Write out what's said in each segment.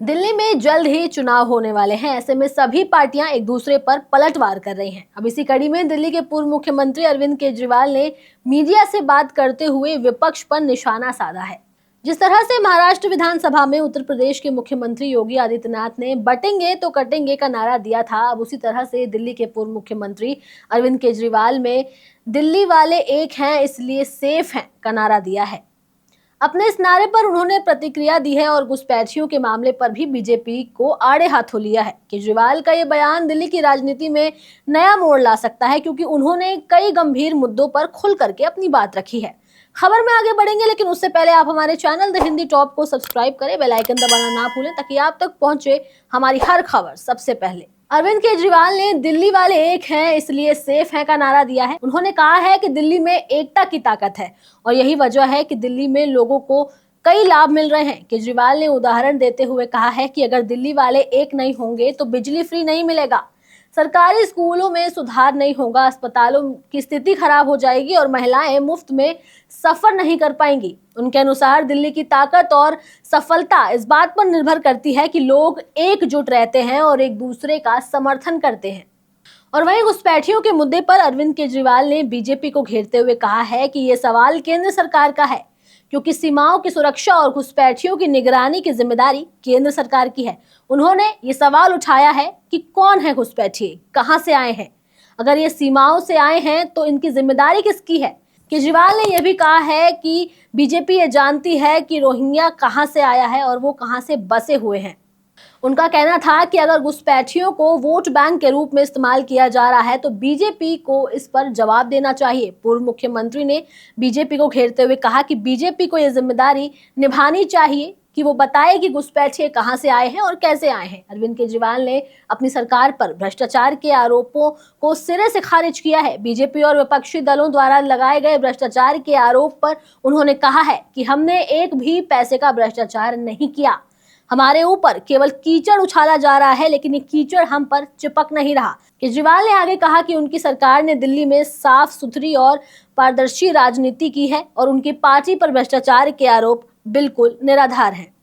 दिल्ली में जल्द ही चुनाव होने वाले हैं। ऐसे में सभी पार्टियां एक दूसरे पर पलटवार कर रही हैं। अब इसी कड़ी में दिल्ली के पूर्व मुख्यमंत्री अरविंद केजरीवाल ने मीडिया से बात करते हुए विपक्ष पर निशाना साधा है। जिस तरह से महाराष्ट्र विधानसभा में उत्तर प्रदेश के मुख्यमंत्री योगी आदित्यनाथ ने बटेंगे तो कटेंगे का नारा दिया था, अब उसी तरह से दिल्ली के पूर्व मुख्यमंत्री अरविंद केजरीवाल में दिल्ली वाले एक हैं इसलिए सेफ हैं का नारा दिया है। अपने इस नारे पर उन्होंने प्रतिक्रिया दी है और घुसपैठियों के मामले पर भी बीजेपी को आड़े हाथों लिया है। केजरीवाल का ये बयान दिल्ली की राजनीति में नया मोड़ ला सकता है, क्योंकि उन्होंने कई गंभीर मुद्दों पर खुल करके अपनी बात रखी है। खबर में आगे बढ़ेंगे, लेकिन उससे पहले आप हमारे चैनल द हिंदी टॉप को सब्सक्राइब करें, बेल आइकन दबाना ना भूलें ताकि आप तक पहुंचे हमारी हर खबर सबसे पहले। अरविंद केजरीवाल ने दिल्ली वाले एक हैं इसलिए सेफ हैं का नारा दिया है। उन्होंने कहा है कि दिल्ली में एकता की ताकत है और यही वजह है कि दिल्ली में लोगों को कई लाभ मिल रहे हैं। केजरीवाल ने उदाहरण देते हुए कहा है कि अगर दिल्ली वाले एक नहीं होंगे तो बिजली फ्री नहीं मिलेगा, सरकारी स्कूलों में सुधार नहीं होगा, अस्पतालों की स्थिति खराब हो जाएगी और महिलाएं मुफ्त में सफर नहीं कर पाएंगी। उनके अनुसार दिल्ली की ताकत और सफलता इस बात पर निर्भर करती है कि लोग एकजुट रहते हैं और एक दूसरे का समर्थन करते हैं। और वहीं घुसपैठियों के मुद्दे पर अरविंद केजरीवाल ने बीजेपी को घेरते हुए कहा है कि ये सवाल केंद्र सरकार का है, क्योंकि सीमाओं की सुरक्षा और घुसपैठियों की निगरानी की जिम्मेदारी केंद्र सरकार की है। उन्होंने ये सवाल उठाया है कि कौन है घुसपैठिए, कहां से आए हैं, अगर ये सीमाओं से आए हैं तो इनकी जिम्मेदारी किसकी है। केजरीवाल ने यह भी कहा है कि बीजेपी ये जानती है कि रोहिंग्या कहां से आया है और वो कहां से बसे हुए हैं। उनका कहना था कि अगर घुसपैठियों को वोट बैंक के रूप में इस्तेमाल किया जा रहा है तो बीजेपी को इस पर जवाब देना चाहिए। पूर्व मुख्यमंत्री ने बीजेपी को घेरते हुए कहा कि बीजेपी को यह जिम्मेदारी निभानी चाहिए कि वो बताए कि घुसपैठिए कहां से आए हैं और कैसे आए हैं। अरविंद केजरीवाल ने अपनी सरकार पर भ्रष्टाचार के आरोपों को सिरे से खारिज किया है। बीजेपी और विपक्षी दलों द्वारा लगाए गए भ्रष्टाचार के आरोप पर उन्होंने कहा है कि हमने एक भी पैसे का भ्रष्टाचार नहीं किया, हमारे ऊपर केवल कीचड़ उछाला जा रहा है, लेकिन ये कीचड़ हम पर चिपक नहीं रहा। केजरीवाल ने आगे कहा कि उनकी सरकार ने दिल्ली में साफ सुथरी और पारदर्शी राजनीति की है और उनकी पार्टी पर भ्रष्टाचार के आरोप बिल्कुल निराधार हैं।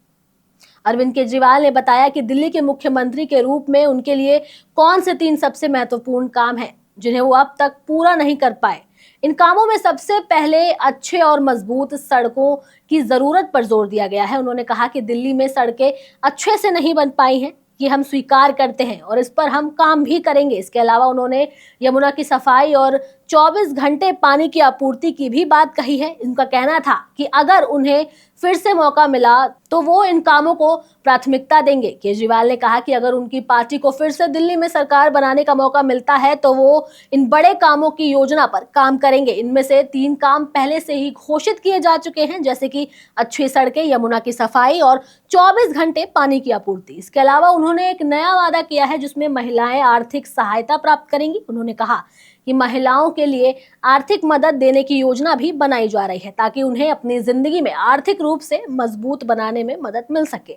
अरविंद केजरीवाल ने बताया कि दिल्ली के मुख्यमंत्री के रूप में उनके लिए कौन से 3 सबसे महत्वपूर्ण काम हैं जिन्हें वो अब तक पूरा नहीं कर पाए। इन कामों में सबसे पहले अच्छे और मजबूत सड़कों की जरूरत पर जोर दिया गया है। उन्होंने कहा कि दिल्ली में सड़कें अच्छे से नहीं बन पाई हैं, कि हम स्वीकार करते हैं और इस पर हम काम भी करेंगे। इसके अलावा उन्होंने यमुना की सफाई और 24 घंटे पानी की आपूर्ति की भी बात कही है। इनका कहना था कि अगर उन्हें फिर से मौका मिला तो वो इन कामों को प्राथमिकता देंगे। केजरीवाल ने कहा कि अगर उनकी पार्टी को फिर से दिल्ली में सरकार बनाने का मौका मिलता है तो वो इन बड़े कामों की योजना पर काम करेंगे। इनमें से 3 काम पहले से ही घोषित किए जा चुके हैं, जैसे कि अच्छी सड़कें, यमुना की सफाई और 24 घंटे पानी की आपूर्ति। इसके अलावा उन्होंने एक नया वादा किया है जिसमें महिलाएं आर्थिक सहायता प्राप्त करेंगी। उन्होंने कहा कि महिलाओं के लिए आर्थिक मदद देने की योजना भी बनाई जा रही है ताकि उन्हें अपनी जिंदगी में आर्थिक रूप से मजबूत बनाने में मदद मिल सके।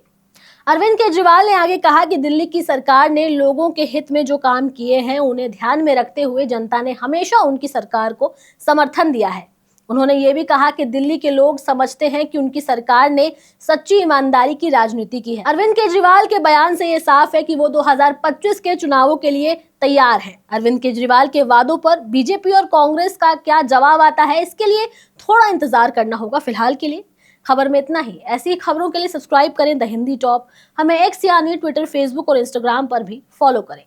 अरविंद केजरीवाल ने आगे कहा कि दिल्ली की सरकार ने लोगों के हित में जो काम किए हैं उन्हें ध्यान में रखते हुए जनता ने हमेशा उनकी सरकार को समर्थन दिया है। उन्होंने ये भी कहा कि दिल्ली के लोग समझते हैं कि उनकी सरकार ने सच्ची ईमानदारी की राजनीति की है। अरविंद केजरीवाल के बयान से ये साफ है कि वो 2025 के चुनावों के लिए तैयार हैं। अरविंद केजरीवाल के वादों पर बीजेपी और कांग्रेस का क्या जवाब आता है, इसके लिए थोड़ा इंतजार करना होगा। फिलहाल के लिए खबर में इतना ही। ऐसी खबरों के लिए सब्सक्राइब करें द हिंदी टॉप। हमें एक्स यानी ट्विटर, फेसबुक और इंस्टाग्राम पर भी फॉलो करें।